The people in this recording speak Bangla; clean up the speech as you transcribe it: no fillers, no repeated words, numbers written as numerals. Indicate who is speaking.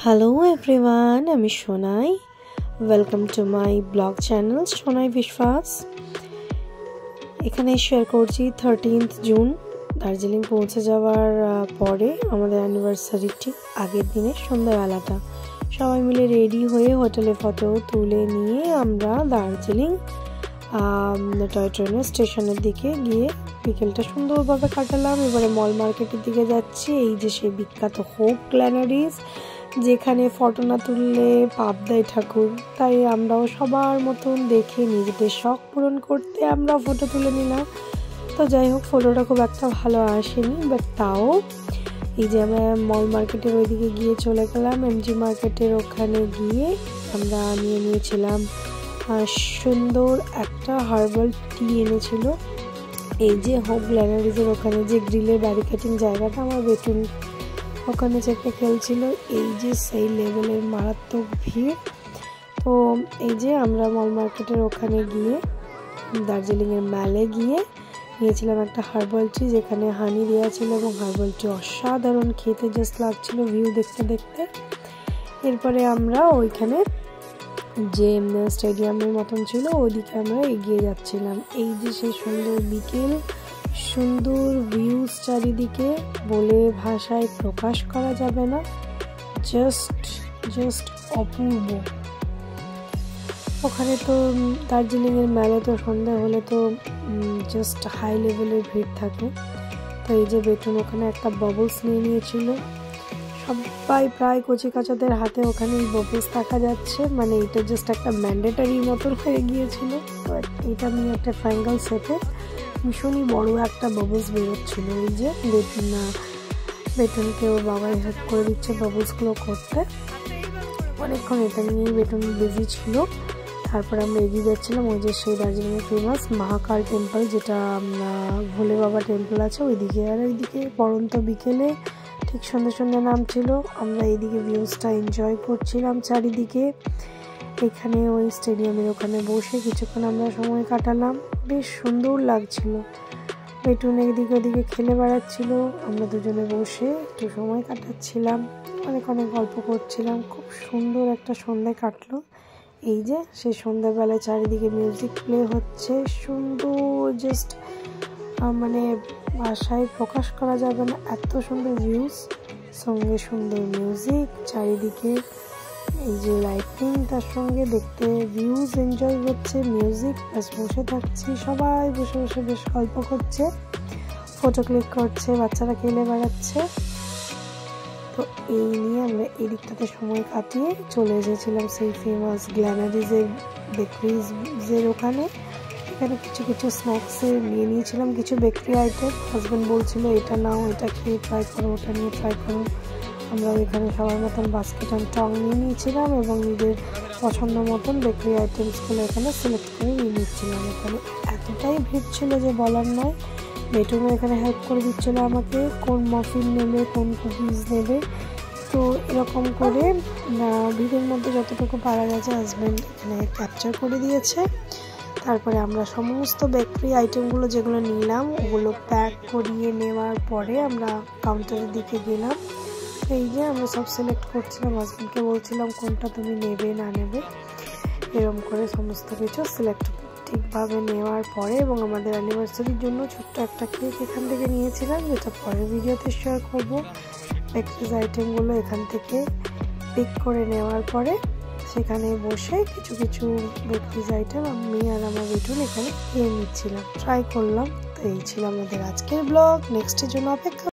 Speaker 1: Hello everyone, আমি Sonai. Welcome to my blog channel Sonai বিশ্বাস। এখানে শেয়ার করছি 13th জুন দার্জিলিং পৌঁছে যাওয়ার পরে আমাদের অ্যানিভার্সারির ঠিক আগের দিনে সন্ধ্যাবেলাটা সবাই মিলে রেডি হয়ে হোটেলে ফটো তুলে নিয়ে আমরা দার্জিলিং টয় ট্রেনের স্টেশনের দিকে গিয়ে বিকেলটা সুন্দরভাবে কাটালাম। এবারে মল মার্কেটের দিকে যাচ্ছি। এই যে সেই বিখ্যাত হোপ গ্ল্যানারিজ, যেখানে ফটো না তুললে পাপ দেয় ঠাকুর, তাই আমরাও সবার মতন দেখে নিজেদের শখ পূরণ করতে আমরা ফটো তুলে নিলাম। তো যাই হোক, ফটোটা খুব একটা ভালো আসেনি, বাট তাও এই যে আমরা মল মার্কেটের ওইদিকে গিয়ে চলে গেলাম। এমজি মার্কেটের ওখানে গিয়ে আমরা নিয়েছিলাম সুন্দর একটা হার্বাল টি এনেছিল। এই যে হোপ গ্ল্যানারিজের ওখানে যে গ্রিলের ব্যারিকেডিং জায়গাটা, আমার বেটুন ওখানে চেপে খেলছিল। এই যে সেই লেভেলের মারাত্মক ভিড়। তো এই যে আমরা মল মার্কেটের ওখানে গিয়ে দার্জিলিংয়ের ম্যালে গিয়ে নিয়েছিলাম একটা হার্বাল টি, যেখানে হানি দেওয়া ছিল এবং হার্বাল টি অসাধারণ খেতে জাস্ট লাগছিল ভিউ দেখতে দেখতে। এরপরে আমরা ওইখানে যে স্টেডিয়ামের মতন ছিল ওইদিকে আমরা এগিয়ে যাচ্ছিলাম। এই যে সেই সুন্দর বিকেল, সুন্দর ভিউজ চারিদিকে, বলে ভাষায় প্রকাশ করা যাবে না, জাস্ট অপূর্ব। ওখানে তো দার্জিলিংয়ের মেলে তো সন্ধ্যা হলে তো জাস্ট হাই লেভেলের ভিড় থাকে। তো এই যে বেটুন ওখানে একটা বাবলস নিয়েছিল। সবাই প্রায় কচি কাচাদের হাতে ওখানে এই বাবলস দেখা যাচ্ছে, মানে এটা জাস্ট একটা ম্যান্ডেটারি মতন হয়ে গিয়েছিল। তো এটা নিয়ে একটা ট্রায়াঙ্গেল সেটে ভীষণই বড় একটা বাবলস বেরোচ্ছিল। এই যে বেটুনকে ওর বাবাই হেল্প করে দিচ্ছে বাবলসগুলো করতে। অনেকক্ষণ এটা নিয়েই বেটুন বিজি ছিল। তারপরে আমরা এগিয়ে যাচ্ছিলাম ওই যে সেই দার্জিলিংয়ের ফেমাস মহাকাল টেম্পল, যেটা ভোলে বাবা টেম্পল আছে ওইদিকে। আর ওইদিকে পড়ন্ত বিকেলে ঠিক সন্ধ্যে নামছিল। আমরা এইদিকে ভিউজটা এনজয় করছিলাম চারিদিকে। এখানে ওই স্টেডিয়ামের ওখানে বসে কিছুক্ষণ আমরা সময় কাটালাম, বেশ সুন্দর লাগছিল। বেটুন এদিকে ওদিকে খেলে বেড়াচ্ছিল, আমরা দুজনে বসে একটু সময় কাটাচ্ছিলাম, অনেক গল্প করছিলাম। খুব সুন্দর একটা সন্ধ্যে কাটলো। এই যে সেই সন্ধ্যাবেলায় চারিদিকে মিউজিক প্লে হচ্ছে, সুন্দর জাস্ট মানে ভাষায় প্রকাশ করা যাবে না, এত সুন্দর ভিউজ, সঙ্গে সুন্দর মিউজিক চারিদিকে। এই যে লাইটিং, তার সঙ্গে দেখতে ভিউজ এনজয় হচ্ছে, মিউজিক, প্লাস বসে থাকছি সবাই, বসে বসে বেশ গল্প করছে, ফটো ক্লিক করছে, বাচ্চারা খেলে বেড়াচ্ছে। তো এই নিয়ে আমরা এই দিকটাতে সময় কাটিয়ে চলে এসেছিলাম সেই ফেমাস গ্ল্যানারিজের বেকারিজের ওখানে। এখানে কিছু স্ন্যাক্সে নিয়েছিলাম কিছু বেকারি আইটেম। হাজব্যান্ড বলছিল এটা নাও, এটা খেয়ে ট্রাই করো, ওটা নিয়ে ট্রাই করো। আমরা এখানে সবার মতন বাস্কেট অ্যান্ড টং নিয়েছিলাম এবং নিজের পছন্দ মতন বেকারি আইটেমসগুলো এখানে সিলেক্ট করে নিচ্ছিলাম। এখানে এতটাই ভিড় ছিল যে বলার নয়। বেটুনও এখানে হেল্প করে দিচ্ছিলো আমাকে, কোন মাফিন নেবে, কোন কুকিজ নেবে। তো এরকম করে ভিড়ের মধ্যে যতটুকু পারা গেছে হাজব্যান্ড এখানে ক্যাপচার করে দিয়েছে। তারপরে আমরা সমস্ত বেকারি আইটেমগুলো যেগুলো নিলাম ওগুলো প্যাক করিয়ে নেওয়ার পরে আমরা কাউন্টারের দিকে গেলাম। এই যে আমরা সব সিলেক্ট করছিলাম, হাজব্যান্ডকে বলছিলাম কোনটা তুমি নেবে না নেবে, এরকম করে সমস্ত কিছু সিলেক্ট ঠিকভাবে নেওয়ার পরে এবং আমাদের অ্যানিভার্সারির জন্য ছোট্ট একটা কেক এখান থেকে নিয়েছিলাম, যেটা পরের ভিডিওতে শেয়ার করবো। বেকারিজ আইটেমগুলো এখান থেকে পিক করে নেওয়ার পরে সেখানে বসে কিছু বেকারিজ আইটেম আমি আর আমার বেটুন এখানে খেয়ে নিচ্ছিলাম, ট্রাই করলাম। তো এই ছিল আমাদের আজকের ব্লগ। নেক্সটের জন্য অপেক্ষা।